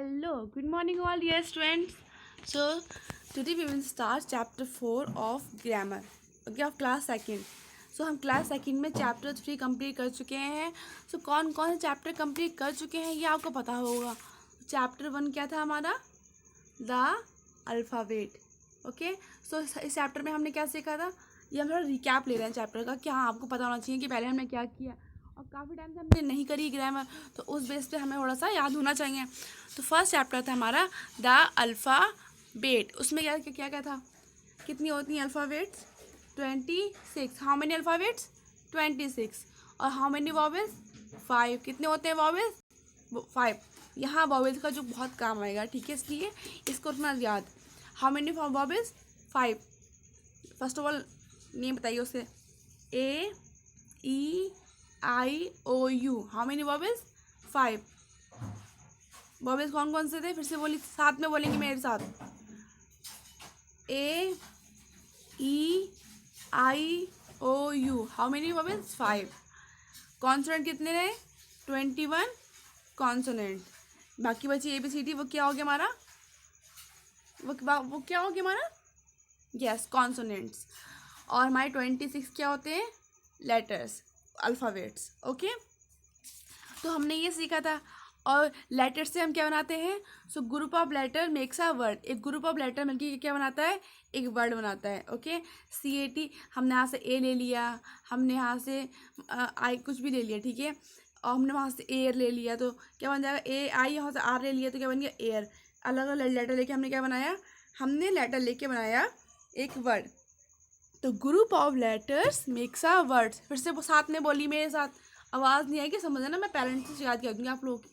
Hello, good morning, all dear students. So, today we will start chapter 4 of grammar, okay, of class second. So, हम class second में chapter 3 complete कर चुके हैं. सो कौन कौन से चैप्टर कंप्लीट कर चुके हैं ये आपको पता होगा. चैप्टर 1 क्या था हमारा? The alphabet. ओके, सो इस चैप्टर में हमने क्या सीखा था, ये हम थोड़ा रिकैप ले रहे हैं चैप्टर का कि हाँ आपको पता होना चाहिए कि पहले हमने क्या किया और काफ़ी टाइम से हमने नहीं करी ग्रामर, तो उस बेस पे हमें थोड़ा सा याद होना चाहिए. तो फर्स्ट चैप्टर था हमारा द अल्फ़ाबेट. उसमें क्या क्या क्या था, कितनी होती हैं अल्फ़ाबेट्स? 26. How many alphabets? 26. और हाउ मेनी वॉवेल्स? 5. कितने होते हैं वॉवेल्स? 5. यहाँ वॉवेल्स का जो बहुत काम आएगा, ठीक है, इसलिए इसको रखना याद. How many vowels? 5. First of all name बताइए उसे. A E I O U. How many vowels? 5. Vowels कौन कौन से थे? फिर से बोली, साथ में बोलेंगे मेरे साथ. A E I O U. How many vowels? 5. Consonant कितने रहे? 21 कॉन्सोनेंट. बाकी बची ABCD. वो क्या हो गया हमारा? वो क्या हो गया हमारा? Yes, consonants. और हमारे 26 क्या होते हैं? Letters, alphabets. ओके, तो हमने ये सीखा था. और लेटर से हम क्या बनाते हैं? So group of letter makes a word. एक ग्रुप ऑफ लेटर मिलकर क्या बनाता है? एक वर्ड बनाता है. Okay, CAT. हमने यहाँ से ए ले लिया, हमने यहाँ से आई कुछ भी ले लिया, ठीक है, और हमने वहाँ से एयर ले लिया, तो क्या बन जाएगा? ए आई. यहाँ से आर ले लिया तो क्या बन गया? एयर. अलग अलग लेटर लेके हमने क्या बनाया? हमने लेटर लेके बनाया एक वर्ड. तो group of letters makes a word. फिर से वो साथ में बोली मेरे साथ. आवाज़ नहीं आएगी, समझ ना, मैं पेरेंट्स से शिकायत कर दूँगी आप लोगों की.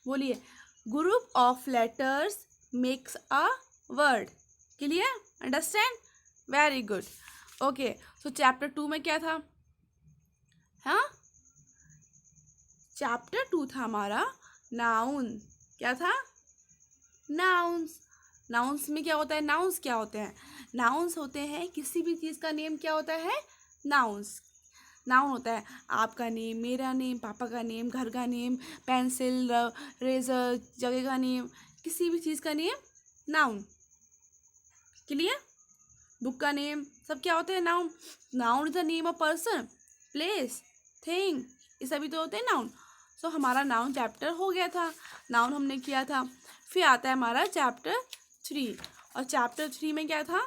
बोलिए, group of letters makes a word. Clear? Understand? Very good. Okay, so chapter 2 में क्या था? हाँ, चैप्टर 2 था हमारा नाउन. क्या था? नाउन्स. नाउन्स में क्या होता है? नाउन्स क्या होते हैं? नाउन्स होते हैं किसी भी चीज़ का नेम. क्या होता है? नाउन्स. नाउन होता है आपका नेम, मेरा नेम, पापा का नेम, घर का नेम, पेंसिल, रेजर, जगह का नेम, किसी भी चीज़ का नेम नाउन. क्लियर? बुक का नेम, सब क्या होते हैं? Noun. Noun is the name of person, place, thing. ये सभी तो होते हैं नाउन. सो हमारा नाउन चैप्टर हो गया था. नाउन हमने किया था. फिर आता है हमारा चैप्टर 3. और चैप्टर 3 में क्या था?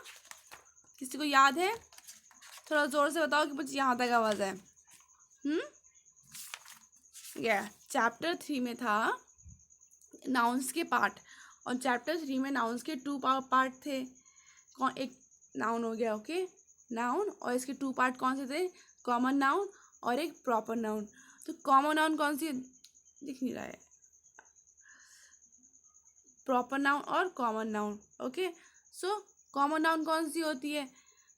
किसी को याद है? थोड़ा ज़ोर से बताओ कि बच्चे यहाँ तक आवाज़ है. चैप्टर 3 में था नाउन्स के पार्ट. और चैप्टर 3 में नाउन्स के 2 पार्ट थे. कौन? एक नाउन हो गया, ओके, नाउन. और इसके 2 पार्ट कौन से थे? कॉमन नाउन और एक प्रॉपर नाउन. तो कॉमन नाउन कौन सी दिख नहीं रहा है? प्रॉपर नाउन और common noun. Okay, so common noun कौन सी होती है?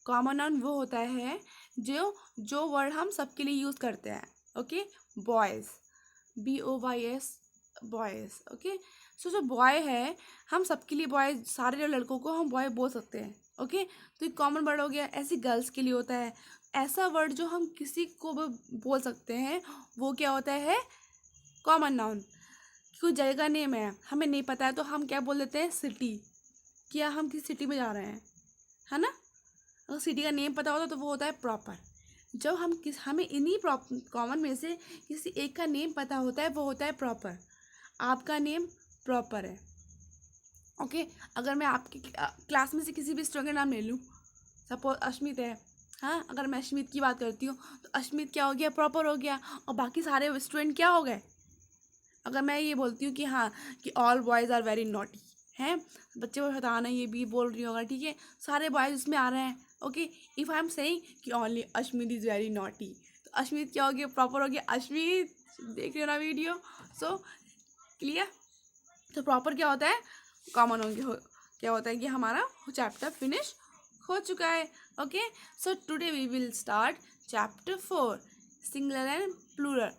कॉमन नाउन वो होता है जो वर्ड हम सबके लिए यूज़ करते हैं. Okay, boys, BOYS, boys. Okay, so जो बॉय है, हम सबके लिए बॉय, सारे लड़कों को हम बॉय बोल सकते हैं. ओके, तो एक कॉमन वर्ड हो गया. ऐसे गर्ल्स के लिए होता है. ऐसा वर्ड जो हम किसी को भी बोल सकते हैं, वो क्या होता है? Common noun. कोई जगह का नेम है, हमें नहीं पता है, तो हम क्या बोल देते हैं? सिटी. क्या हम किसी सिटी में जा रहे हैं, है ना? अगर सिटी का नेम पता होता तो वो होता है प्रॉपर. जब हमें इन्हीं कॉमन में से किसी एक का नेम पता होता है, वो होता है प्रॉपर. आपका नेम प्रॉपर है. ओके, अगर मैं आपकी क्लास में से किसी भी स्टूडेंट का नाम ले लूँ, सपोज अश्मित है, हाँ, अगर मैं अश्मित की बात करती हूँ तो अश्मित क्या हो गया? प्रॉपर हो गया. और बाकी सारे स्टूडेंट क्या हो गए? अगर मैं ये बोलती हूँ कि हाँ, कि all boys are very naughty, हैं, बच्चे को हटाना, ये भी बोल रही होगा, ठीक है, सारे बॉयज़ उसमें आ रहे हैं. Okay, if I am saying कि only Ashmit is very naughty, तो अश्मित क्या हो गया? प्रॉपर हो गया. अश्मित, देख रहे हो ना वीडियो? So clear? तो प्रॉपर क्या होता है? कॉमन क्या होता है कि हमारा चैप्टर फिनिश हो चुका है. Okay, so today we will start chapter 4, singular and plural.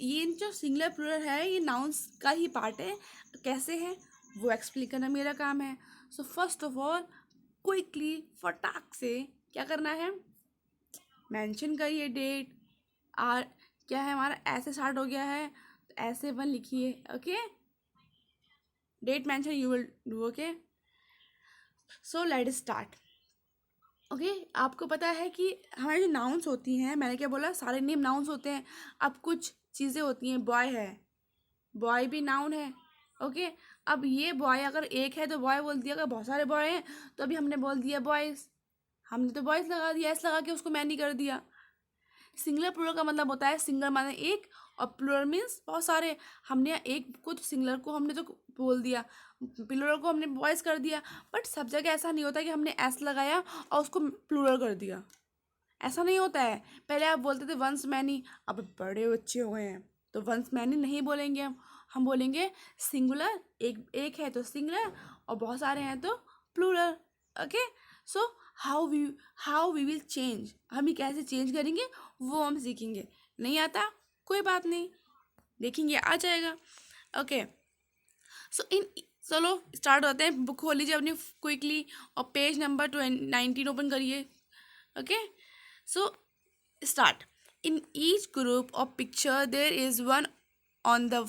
ये जो सिंगुलर प्लूरल है, ये नाउन्स का ही पार्ट है. कैसे है वो एक्सप्लेन करना मेरा काम है. So first of all, quickly, फटाक से क्या करना है? मेंशन करिए डेट. आर क्या है हमारा? ऐसे स्टार्ट हो गया है तो ऐसे 1 लिखिए. Okay, Date mention you will do. Okay. So let's start. Okay आपको पता है कि हमारी जो नाउन्स होती हैं, मैंने क्या बोला, सारे नेम नाउन्स होते हैं. अब कुछ चीज़ें होती हैं. बॉय है, बॉय भी नाउन है. ओके. अब ये बॉय अगर एक है तो बॉय बोल दिया, अगर बहुत सारे बॉय हैं तो अभी हमने बोल दिया बॉयज़. हमने तो बॉयज़ लगा दिया, ऐसे लगा के उसको मैनी कर दिया. सिंगुलर प्लूरल का मतलब होता है सिंगल माने एक, और प्लूरल मीन्स बहुत सारे. हमने एक को तो सिंगुलर को हमने तो बोल दिया, प्लूरल को हमने बॉयज कर दिया. बट सब जगह ऐसा नहीं होता कि हमने एस लगाया और उसको प्लूरल कर दिया. ऐसा नहीं होता है. पहले आप बोलते थे वंस मैनी, अब बड़े बच्चे हुए हैं तो वंस मैनी नहीं बोलेंगे हम बोलेंगे सिंगुलर. एक है तो सिंगुलर और बहुत सारे हैं तो plural. Okay. So how we will change, हम ये कैसे चेंज करेंगे वो हम सीखेंगे. नहीं आता कोई बात नहीं, देखेंगे आ जाएगा. ओके. सो चलो स्टार्ट होते हैं. बुक खोल लीजिए अपनी क्विकली और पेज नंबर 19 ओपन करिए. Okay. So start. In each group of picture there is on the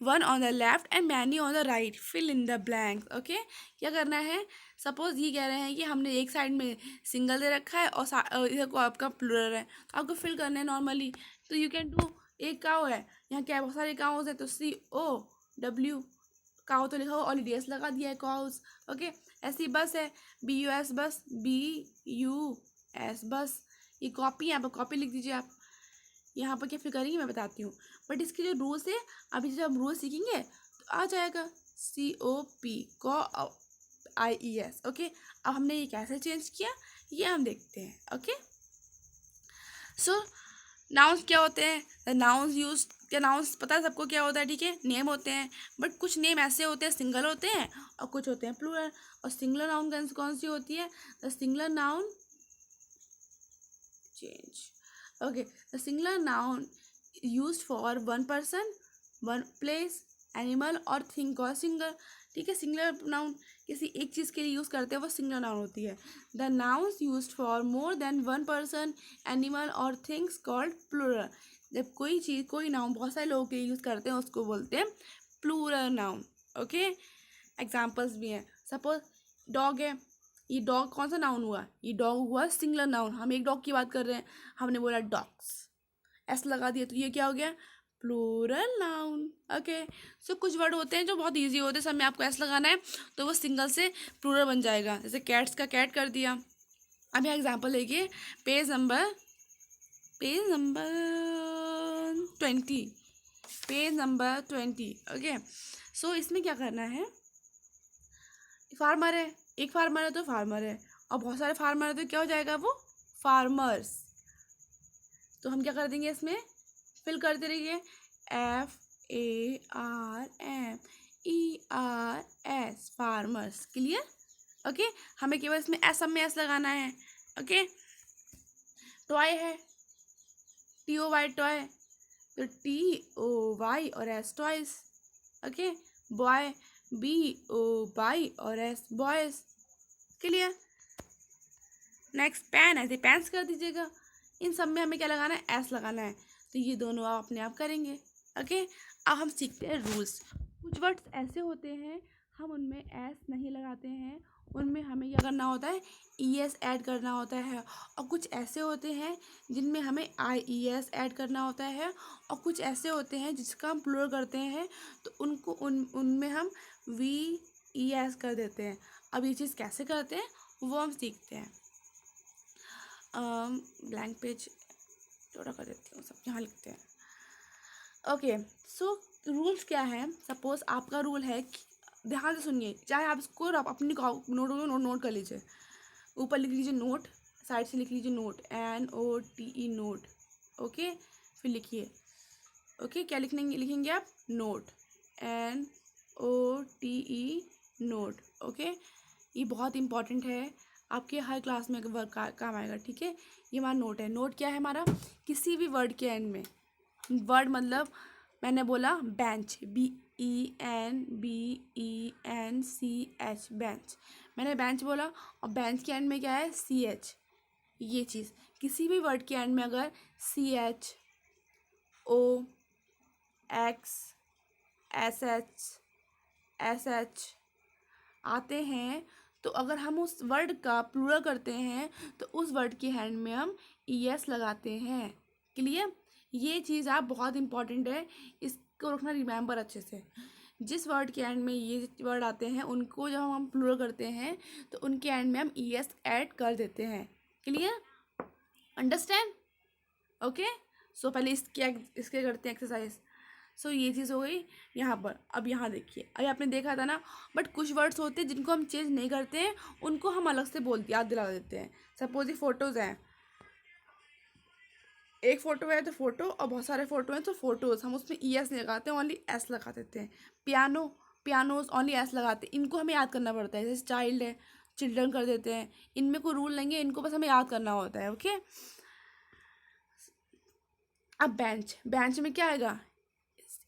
one on the left and many on the right. Fill in the blanks. Okay. क्या करना है, suppose ये कह रहे हैं कि हमने एक साइड में सिंगल दे रखा है और इधर को आपका प्लूरल है, तो आपको फिल करना है नॉर्मली. तो यू कैन डू. एक काउ है, यहाँ क्या बहुत सारे काउज हैं तो COW काउ तो लिखा हुआ, ऑलरेडी एस लगा दिया है काउज. ओके. ऐसी बस है BUS बस, BUS बस. ये कॉपी, यहाँ पर कॉपी लिख दीजिए आप. यहाँ पर क्या फिर करेंगे मैं बताती हूँ, बट इसके जो रूल्स है अभी जब हम रूल्स सीखेंगे तो आ जाएगा. COP IES. ओके. अब हमने ये कैसे चेंज किया ये हम देखते हैं. ओके. सो नाउन्स क्या होते हैं, द नाउन्स यूज. क्या नाउन्स पता है सबको क्या होता है, ठीक है, नेम होते हैं. बट कुछ नेम ऐसे होते हैं सिंगल होते हैं और कुछ होते हैं प्लूरल. और सिंगुलर नाउन कौन सी होती है, the singular noun change. Okay. The singular noun use for one person, one place, animal और थिंग और सिंगल. ठीक है. सिंगुलर नाउन किसी एक चीज़ के लिए यूज़ करते हैं वो सिंगुलर नाउन होती है. The nouns use for more than one person, animal और थिंग्स कॉल्ड प्लूरल. जब कोई चीज़ कोई नाउन बहुत सारे लोगों के लिए यूज़ करते हैं उसको बोलते हैं प्लूरल नाउन. ओके. एग्जाम्पल्स भी हैं. सपोज डॉग है, ये डॉग कौन सा नाउन हुआ, ये डॉग हुआ सिंगुलर नाउन. हम एक डॉग की बात कर रहे हैं, हमने बोला डॉग्स, ऐसा लगा दिया तो ये क्या हो गया, प्लूरल नाउन. ओके. सो कुछ वर्ड होते हैं जो बहुत इजी होते हैं, सब में आपको ऐसा लगाना है तो वो सिंगल से प्लूरल बन जाएगा. जैसे कैट्स का कैट कर दिया. अब यहाँ एग्जाम्पल देखिए, page number 20, page number 20. Okay. So इसमें क्या करना है, फार्मर है, एक फार्मर है तो फार्मर है, और बहुत सारे फार्मर है तो क्या हो जाएगा वो फार्मर्स. तो हम क्या कर देंगे, इसमें फिल करते रहिए. FARMERS farmers. क्लियर. ओके. हमें केवल इसमें एस, सब में एस लगाना है. ओके. टॉय है, TOY टॉय, तो TOY और S toys. Okay. Boy, BOY और S boys. Clear. Next pen, ऐसे पेन्स कर दीजिएगा. इन सब में हमें क्या लगाना है, एस लगाना है. तो ये दोनों आप अपने आप करेंगे. ओके. अब हम सीखते हैं रूल्स. कुछ वर्ड्स ऐसे होते हैं हम उनमें एस नहीं लगाते हैं, उनमें हमें क्या करना होता है, ES ऐड करना होता है. और कुछ ऐसे होते हैं जिनमें हमें IES ऐड करना होता है. और कुछ ऐसे होते हैं जिसका हम प्लूरल करते हैं तो उनको उनमें हम VES कर देते हैं. अब ये चीज़ कैसे करते हैं वो हम सीखते हैं. ब्लैंक पेज थोड़ा कर देती हूँ, सब यहाँ लिखते हैं. ओके. सो रूल्स क्या है, सपोज आपका रूल है कि, ध्यान से सुनिए, चाहे आप इसको आप अपनी नोट में नोट कर लीजिए. ऊपर लिख लीजिए नोट, साइड से लिख लीजिए नोट, NOTE नोट. ओके. फिर लिखिए. ओके. क्या लिखेंगे आप, नोट, NOTE नोट. ओके. ये बहुत इंपॉर्टेंट है, आपके हर क्लास में वर्क काम आएगा. ठीक है. ये हमारा नोट है. नोट क्या है हमारा, किसी भी वर्ड के एंड में, वर्ड मतलब मैंने बोला बेंच, BENCH बेंच, मैंने बेंच बोला और बेंच के एंड में क्या है, CH. ये चीज़ किसी भी वर्ड के एंड में अगर CH, OX, SH, SH आते हैं, तो अगर हम उस वर्ड का प्लूरल करते हैं तो उस वर्ड के एंड में हम ES लगाते हैं। क्लियर? ये चीज़ आप बहुत इंपॉर्टेंट है, इसको रखना रिमेंबर अच्छे से। जिस वर्ड के एंड में ये वर्ड आते हैं उनको जब हम प्लूरल करते हैं तो उनके एंड में हम ES ऐड कर देते हैं। क्लियर? अंडरस्टैंड? ओके। सो पहले इसके करते हैं एक्सरसाइज। सो ये चीज़ हो गई यहाँ पर। अब यहाँ देखिए, अभी आपने देखा था ना, बट कुछ वर्ड्स होते हैं जिनको हम चेंज नहीं करते हैं, उनको हम अलग से याद दिला देते हैं। सपोज ये फोटोज़ हैं, एक फ़ोटो है तो फ़ोटो, और बहुत सारे फ़ोटो हैं तो फ़ोटोज़, हम उसमें ES नहीं लगाते हैं, ओनली S लगा देते हैं। पियानोज ओनली S लगाते हैं। इनको हमें याद करना पड़ता है। जैसे चाइल्ड है, चिल्ड्रन कर देते हैं। इनमें कोई रूल नहीं है, इनको बस हमें याद करना होता है। ओके। अब बेंच में क्या आएगा?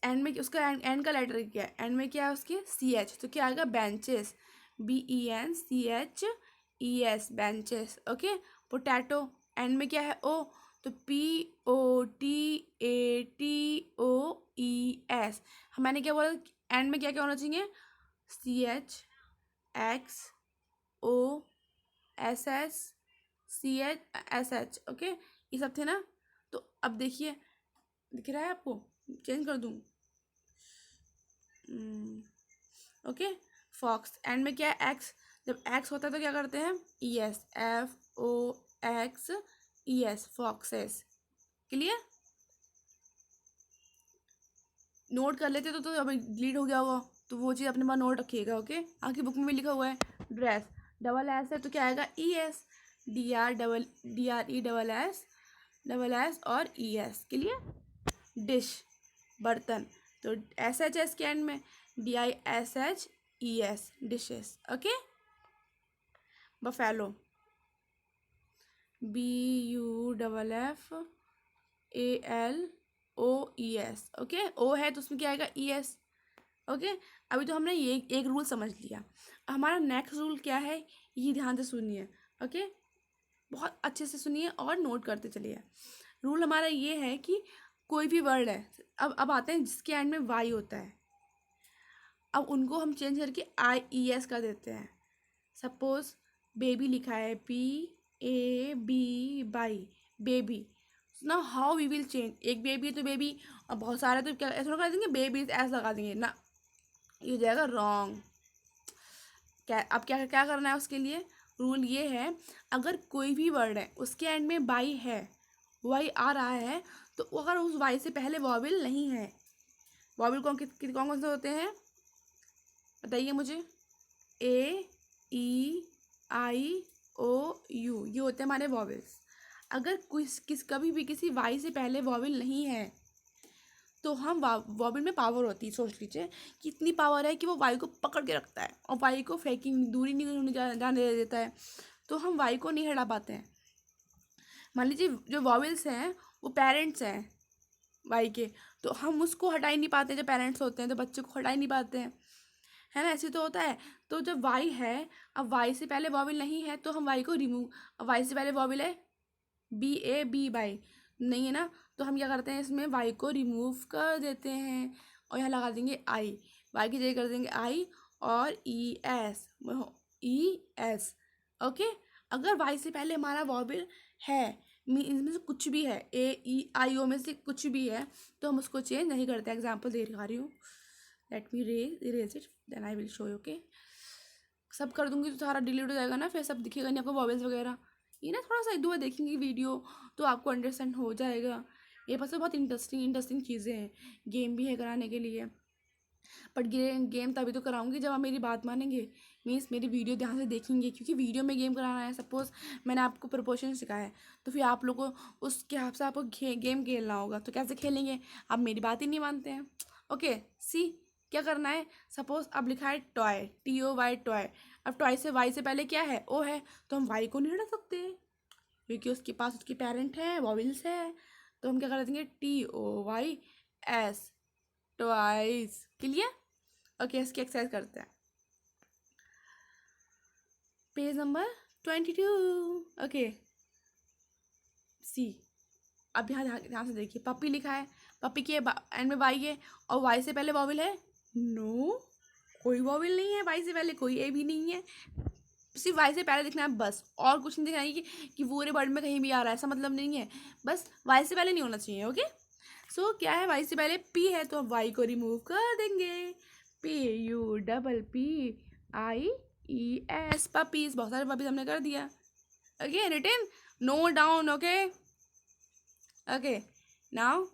एंड में उसका एंड का लेटर क्या है? एंड में क्या है उसके? CH, तो क्या आएगा? Benches, BENCHES, benches. Okay. Potato, and में क्या है? O, तो POTATOES। मैंने क्या बोला? एंड में क्या क्या होना चाहिए? CHXOSSCHSH। ओके, ये सब थे ना। तो अब देखिए, दिख रहा है आपको? चेंज कर दूँ? ओके। फॉक्स, एंड में क्या है? एक्स। जब एक्स होता है तो क्या करते हैं? ES, FOXES, foxes. Clear? Note कर लेते तो अभी डिलीट हो गया होगा, तो वो चीज़ अपने पास नोट रखिएगा। ओके। आपकी बुक में भी लिखा हुआ है। ड्रेस, डबल एस है तो क्या आएगा? ES, DREESS और ES। क्लियर? डिश, बर्तन, तो SHS के एंड में DISHES, dishes. Okay. Buffalo, BUFFALOES। Okay. O है तो उसमें क्या आएगा? ES। ओके। अभी तो हमने ये एक रूल समझ लिया। हमारा नेक्स्ट रूल क्या है, ये ध्यान से सुनिए। ओके, बहुत अच्छे से सुनिए और नोट करते चलिए। रूल हमारा ये है कि कोई भी वर्ड है, अब आते हैं जिसके एंड में Y होता है, अब उनको हम चेंज करके IES कर देते हैं। सपोज बेबी लिखा है, BAB, बाई, बेबी। ना हाउ वी विल चेंज, एक बेबी है तो बेबी, और बहुत सारे तो क्या ऐसा लगा देंगे? बेबी ऐसा लगा देंगे ना, ये हो जाएगा रॉन्ग। अब क्या क्या करना है उसके लिए? रूल ये है, अगर कोई भी वर्ड है उसके एंड में बाई है, वाई आ रहा है, तो अगर उस वाई से पहले वॉवेल नहीं है, वॉवेल कौन कौन से होते हैं बताइए मुझे? AEIOU, ये होते हैं हमारे वॉवेल्स। अगर कभी भी किसी वाई से पहले वॉवेल नहीं है तो हम वॉवेल में पावर होती है। सोच लीजिए कि इतनी पावर है कि वो वाई को पकड़ के रखता है और वाई को फेंकिंग दूरी नहीं जाने दे देता है, तो हम वाई को नहीं हटा पाते हैं। मान लीजिए जो वॉवेल्स हैं वो पेरेंट्स हैं वाई के, तो हम उसको हटा ही नहीं पाते। जब पेरेंट्स होते हैं तो बच्चे को हटा ही नहीं पाते हैं, है ना? ऐसे तो होता है। तो जब वाई है, अब वाई से पहले वॉवेल नहीं है तो हम वाई को रिमूव, अब वाई से पहले वॉवेल है BAB, बाई नहीं है ना, तो हम क्या करते हैं? इसमें वाई को रिमूव कर देते हैं और यहाँ लगा देंगे आई, वाई की जगह कर देंगे आई और ES। ओके। अगर वाई से पहले हमारा वॉवेल है, इनमें से कुछ भी है, AEIO में से कुछ भी है, तो हम उसको चेंज नहीं करते। एग्जाम्पल दे रही हूँ, let me erase it, then I will show you. Okay, सब कर दूंगी तो सारा डिलीट हो जाएगा ना, फिर सब दिखेगा नहीं आपको वॉवेल्स वगैरह। ये ना थोड़ा सा एक दो बार देखेंगे वीडियो तो आपको अंडरस्टैंड हो जाएगा। ये बस बहुत इंटरेस्टिंग चीज़ें हैं, गेम भी है कराने के लिए, बट गेम तभी तो कराऊंगी जब आप मेरी बात मानेंगे, मीन्स मेरी वीडियो ध्यान से देखेंगे, क्योंकि वीडियो में गेम कराना है। सपोज मैंने आपको प्रपोर्शन सिखाया है तो फिर आप लोगों को उसके हिसाब से आपको गेम खेलना होगा, तो कैसे खेलेंगे? आप मेरी बात ही नहीं मानते हैं। ओके, सी क्या करना है? सपोज अब लिखा है टॉय, TOY, टॉय। अब टॉय से वाई से पहले क्या है? O है, तो हम वाई को नहीं हटा सकते क्योंकि उसके पास उसकी पेरेंट है, वॉवेल्स है, तो हम क्या कर देंगे? TOYS, twice. क्लियर? ओके, इसकी एक्सरसाइज करते हैं। Page number 22। ओके, सी। अब यहाँ ध्यान से देखिए, पपी लिखा है, पपी के एंड में वाई है और वाई से पहले वॉवेल है? नो, कोई वॉवल नहीं है, वाई से पहले कोई ए भी नहीं है, सिर्फ वाई से पहले दिखना है बस, और कुछ नहीं दिखना है कि पूरे वर्ड में कहीं भी आ रहा है, ऐसा मतलब नहीं है, बस वाई से पहले नहीं होना चाहिए। ओके, सो क्या है, वाई से पहले पी है तो अब वाई को रिमूव कर देंगे, PUPPIES, पपीज, बहुत सारे पपीज हमने कर दिया। Okay, written, note down. Okay okay, now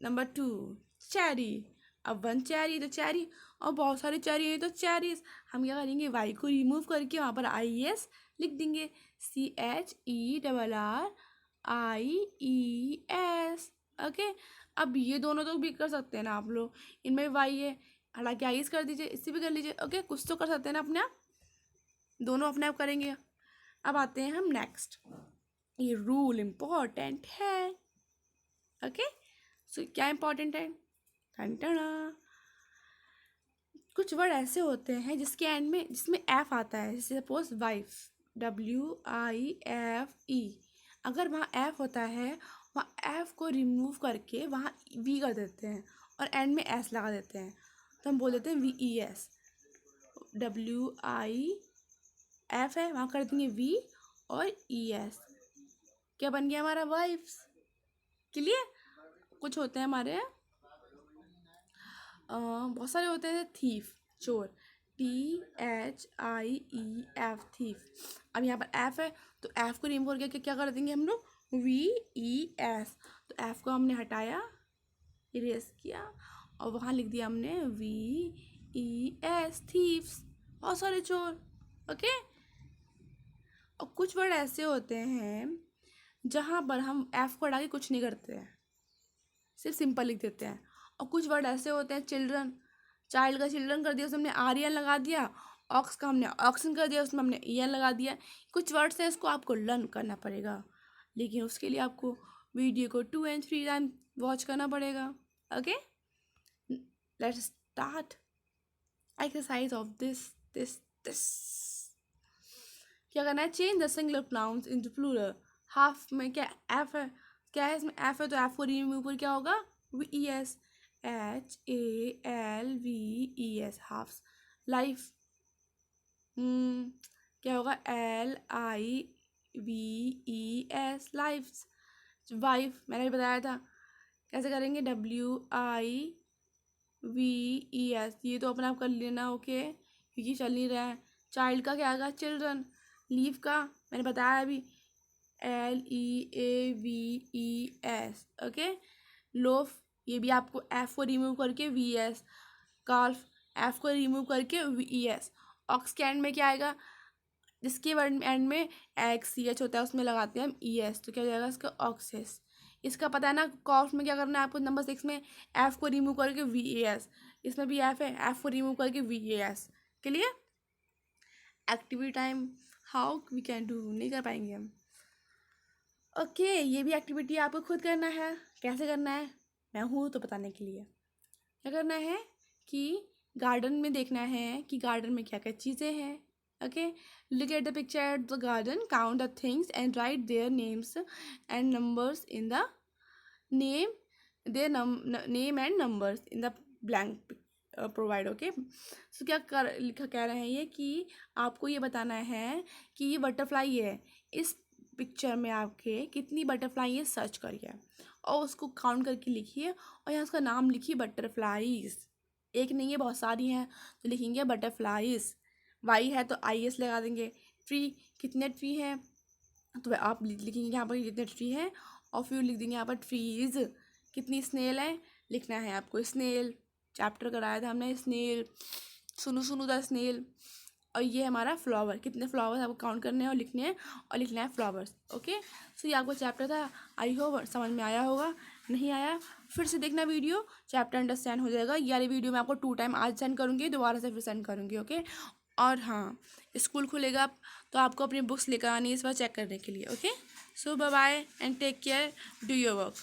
number 2, cherry. अब 1 चेरी तो चेरी, और बहुत सारे चेरी है तो चेरीज। हम क्या करेंगे, वाई को रिमूव करके वहाँ पर IES लिख देंगे, CHERRIES। ओके, अब ये दोनों तो भी कर सकते हैं ना आप लोग, इनमें वाई है, हालांकि IES कर दीजिए, इससे भी कर लीजिए। ओके, कुछ तो कर सकते हैं ना अपने आप, दोनों अपने आप करेंगे। अब आते हैं हम नेक्स्ट, ये रूल इम्पोर्टेंट है। ओके, सो क्या इम्पोर्टेंट है, टन कुछ वर्ड ऐसे होते हैं जिसके एंड में, जिसमें एफ आता है, जैसे सपोज वाइफ, WIFE, अगर वहाँ एफ होता है, वहाँ एफ को रिमूव करके वहाँ वी कर देते हैं और एंड में एस लगा देते हैं, तो हम बोल देते हैं VES। WIF है, वहाँ कर देंगे वी और ES, क्या बन गया हमारा, वाइफ्स। क्लियर। कुछ होते हैं हमारे बहुत सारे होते हैं, थीफ, चोर, THIEF, थीफ। अब यहाँ पर एफ है तो एफ को रिमूव करके क्या कर देंगे हम लोग, VES, तो एफ को हमने हटाया, इरेज किया, और वहाँ लिख दिया हमने VES, थीव्स, बहुत सारे चोर। ओके, और कुछ वर्ड ऐसे होते हैं जहाँ पर हम एफ को हटा के कुछ नहीं करते हैं, सिर्फ सिंपल लिख देते हैं। और कुछ वर्ड ऐसे होते हैं, चिल्ड्रन, चाइल्ड का चिल्ड्रन कर दिया, उसमें हमने आर्यन लगा दिया, ऑक्स का हमने ऑक्सन कर दिया, उसमें हमने EN लगा दिया। कुछ वर्ड्स हैं, इसको आपको लर्न करना पड़ेगा, लेकिन उसके लिए आपको वीडियो को 2 and 3 टाइम वॉच करना पड़ेगा। Okay, let's start exercise of this. क्या करना है, change the singular pronouns into plural. Half में क्या एफ है, क्या है इसमें एफ है, तो एफ को रिमूव कर क्या होगा, VES, HALVES, हाफ्स। लाइफ, क्या होगा, LIVES, लाइफ्स। वाइफ मैंने भी बताया था, कैसे करेंगे, WIVES, ये तो अपने आप कर लेना। ओके, क्योंकि चल नहीं रहा है। चाइल्ड का क्या आएगा, चिल्ड्रन। लीव का मैंने बताया अभी, LEAVES। ओके, लोफ, ये भी आपको एफ को रिमूव करके VES। काल्फ, एफ को रिमूव करके VES। ऑक्स के एंड में क्या आएगा, जिसके वर्ड एंड में XCH होता है उसमें लगाते हैं हम ES, तो क्या हो जाएगा इसका, ऑक्सेस। इसका पता है ना, कॉफ में क्या करना है आपको, नंबर 6 में एफ को रिमूव करके VES, इसमें भी एफ है, एफ को रिमूव करके VES। Clear. Activity time, how we can do, नहीं कर पाएंगे हम। ओके, ये भी एक्टिविटी आपको खुद करना है। कैसे करना है, मैं हूँ तो बताने के लिए। क्या करना है कि गार्डन में देखना है कि गार्डन में क्या क्या चीज़ें हैं। Okay, look at the picture at the garden, count the things and write their names and numbers in the name, their name and numbers in the blank provide. Okay, so क्या कर लिखा, कह रहे हैं ये कि आपको ये बताना है कि ये बटरफ्लाई है, इस पिक्चर में आपके कितनी बटरफ्लाई है सर्च करिए और उसको काउंट करके लिखिए, और यहाँ उसका नाम लिखिए, बटरफ्लाईज। एक नहीं है, बहुत सारी हैं, तो लिखेंगे बटरफ्लाईज। वाई है तो IS लगा देंगे। ट्री, कितने ट्री हैं, तो आप लिखेंगे यहाँ पर कितने ट्री हैं, और फिर लिख देंगे यहाँ पर ट्रीज। कितनी स्नेल है, लिखना है आपको, स्नेल, चैप्टर कराया था हमने, स्नेल, सुनो द स्नेल। और ये हमारा फ्लावर, कितने फ्लावर्स आपको काउंट करने हैं और लिखने हैं, और लिखना है फ्लावर्स। ओके, सो ये आपको चैप्टर था, आई होप समझ में आया होगा। नहीं आया फिर से देखना वीडियो, चैप्टर अंडरस्टैंड हो जाएगा। ये वाली वीडियो मैं आपको 2 टाइम आज सेंड करूँगी, दोबारा से फिर सेंड करूँगी। ओके, और हाँ, स्कूल खुलेगा तो आपको अपनी बुक्स लेकर आनी है इस बार चेक करने के लिए। Okay, so bye bye and take care, do your work.